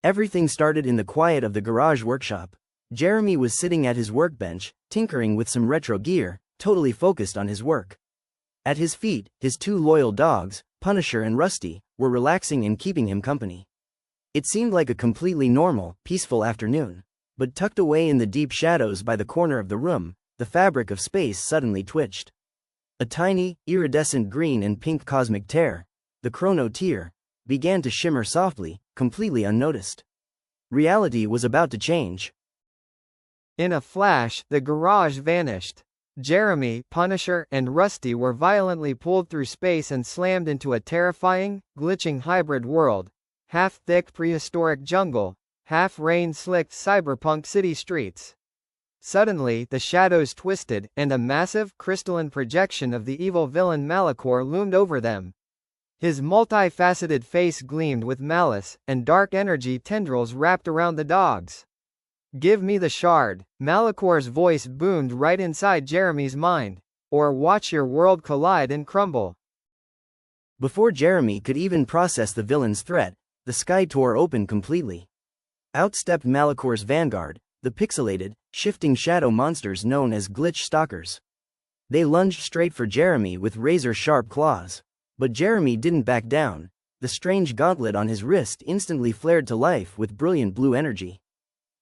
Everything started in the quiet of the garage workshop. Jeremy was sitting at his workbench, tinkering with some retro gear, totally focused on his work. At his feet, his two loyal dogs, Punisher and Rusty, were relaxing and keeping him company. It seemed like a completely normal, peaceful afternoon. But tucked away in the deep shadows by the corner of the room, the fabric of space suddenly twitched. A tiny, iridescent green and pink cosmic tear, the Chrono Tear, began to shimmer softly, completely unnoticed. Reality was about to change. In a flash, the garage vanished. Jeremy, Punisher, and Rusty were violently pulled through space and slammed into a terrifying, glitching hybrid world. Half-thick prehistoric jungle, half-rain-slicked cyberpunk city streets. Suddenly, the shadows twisted, and a massive, crystalline projection of the evil villain Malachor loomed over them. His multifaceted face gleamed with malice, and dark energy tendrils wrapped around the dogs. "Give me the shard," Malachor's voice boomed right inside Jeremy's mind. "Or watch your world collide and crumble." Before Jeremy could even process the villain's threat, the sky tore open completely. Out stepped Malachor's vanguard, the pixelated, shifting shadow monsters known as Glitch Stalkers. They lunged straight for Jeremy with razor-sharp claws. But Jeremy didn't back down. The strange gauntlet on his wrist instantly flared to life with brilliant blue energy.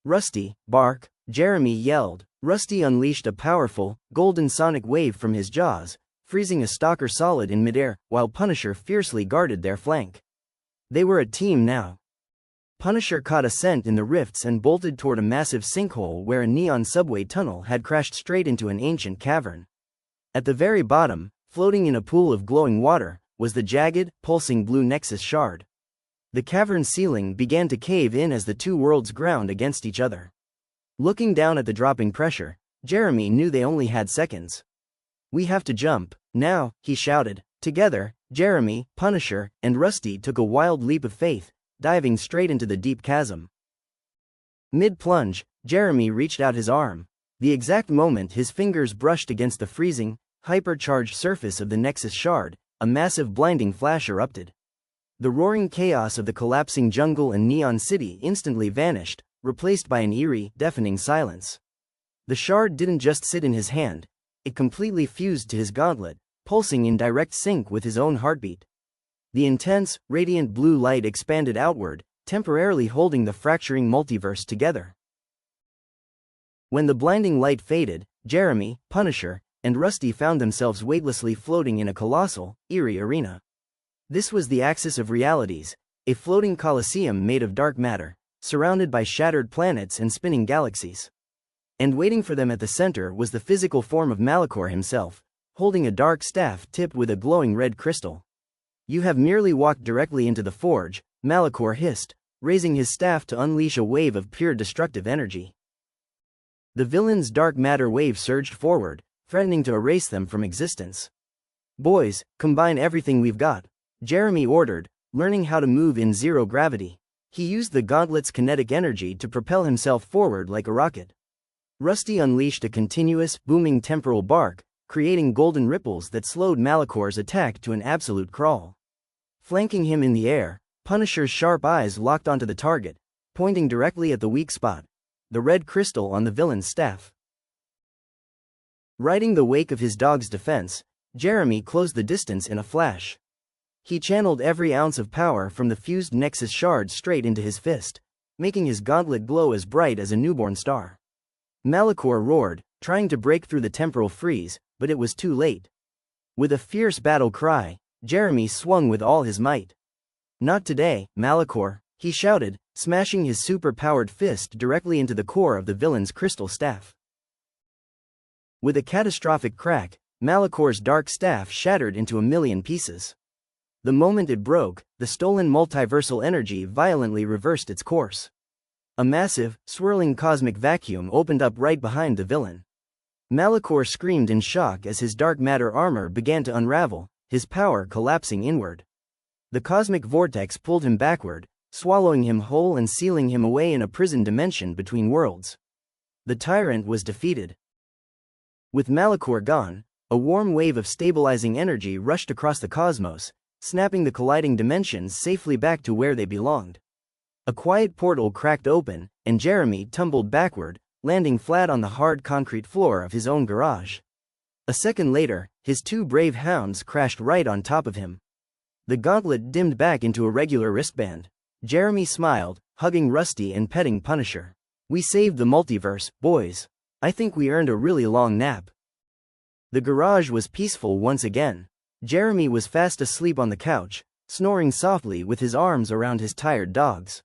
"Rusty, bark!" Jeremy yelled. Rusty unleashed a powerful, golden sonic wave from his jaws, freezing a stalker solid in midair, while Punisher fiercely guarded their flank. They were a team now. Punisher caught a scent in the rifts and bolted toward a massive sinkhole where a neon subway tunnel had crashed straight into an ancient cavern. At the very bottom, floating in a pool of glowing water, was the jagged, pulsing blue Nexus shard. The cavern's ceiling began to cave in as the two worlds ground against each other. Looking down at the dropping pressure, Jeremy knew they only had seconds. "We have to jump, now," he shouted. Together, Jeremy, Punisher, and Rusty took a wild leap of faith, diving straight into the deep chasm. Mid-plunge, Jeremy reached out his arm. The exact moment his fingers brushed against the freezing, hypercharged surface of the Nexus shard, a massive blinding flash erupted. The roaring chaos of the collapsing jungle and neon city instantly vanished, replaced by an eerie, deafening silence. The shard didn't just sit in his hand, it completely fused to his gauntlet, pulsing in direct sync with his own heartbeat. The intense, radiant blue light expanded outward, temporarily holding the fracturing multiverse together. When the blinding light faded, Jeremy, Punisher, and Rusty found themselves weightlessly floating in a colossal, eerie arena. This was the axis of realities, a floating coliseum made of dark matter, surrounded by shattered planets and spinning galaxies. And waiting for them at the center was the physical form of Malachor himself, holding a dark staff tipped with a glowing red crystal. "You have merely walked directly into the forge," Malachor hissed, raising his staff to unleash a wave of pure destructive energy. The villain's dark matter wave surged forward, threatening to erase them from existence. "Boys, combine everything we've got," Jeremy ordered, learning how to move in zero gravity. He used the gauntlet's kinetic energy to propel himself forward like a rocket. Rusty unleashed a continuous, booming temporal bark, creating golden ripples that slowed Malachor's attack to an absolute crawl. Flanking him in the air, Punisher's sharp eyes locked onto the target, pointing directly at the weak spot, the red crystal on the villain's staff. Riding the wake of his dog's defense, Jeremy closed the distance in a flash. He channeled every ounce of power from the fused Nexus shard straight into his fist, making his gauntlet glow as bright as a newborn star. Malachor roared, trying to break through the temporal freeze, but it was too late. With a fierce battle cry, Jeremy swung with all his might. "Not today, Malachor," he shouted, smashing his super-powered fist directly into the core of the villain's crystal staff. With a catastrophic crack, Malachor's dark staff shattered into a million pieces. The moment it broke, the stolen multiversal energy violently reversed its course. A massive, swirling cosmic vacuum opened up right behind the villain. Malachor screamed in shock as his dark matter armor began to unravel, his power collapsing inward. The cosmic vortex pulled him backward, swallowing him whole and sealing him away in a prison dimension between worlds. The tyrant was defeated. With Malachor gone, a warm wave of stabilizing energy rushed across the cosmos, snapping the colliding dimensions safely back to where they belonged. A quiet portal cracked open, and Jeremy tumbled backward, landing flat on the hard concrete floor of his own garage. A second later, his two brave hounds crashed right on top of him. The gauntlet dimmed back into a regular wristband. Jeremy smiled, hugging Rusty and petting Punisher. "We saved the multiverse, boys. I think we earned a really long nap." The garage was peaceful once again. Jeremy was fast asleep on the couch, snoring softly with his arms around his tired dogs.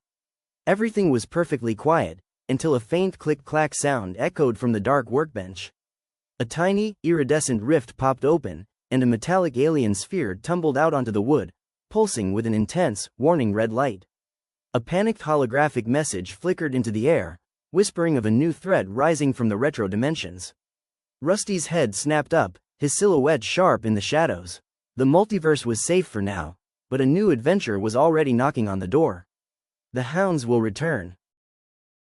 Everything was perfectly quiet, until a faint click-clack sound echoed from the dark workbench. A tiny, iridescent rift popped open, and a metallic alien sphere tumbled out onto the wood, pulsing with an intense, warning red light. A panicked holographic message flickered into the air, whispering of a new threat rising from the retro dimensions. Rusty's head snapped up, his silhouette sharp in the shadows. The multiverse was safe for now, but a new adventure was already knocking on the door. The hounds will return.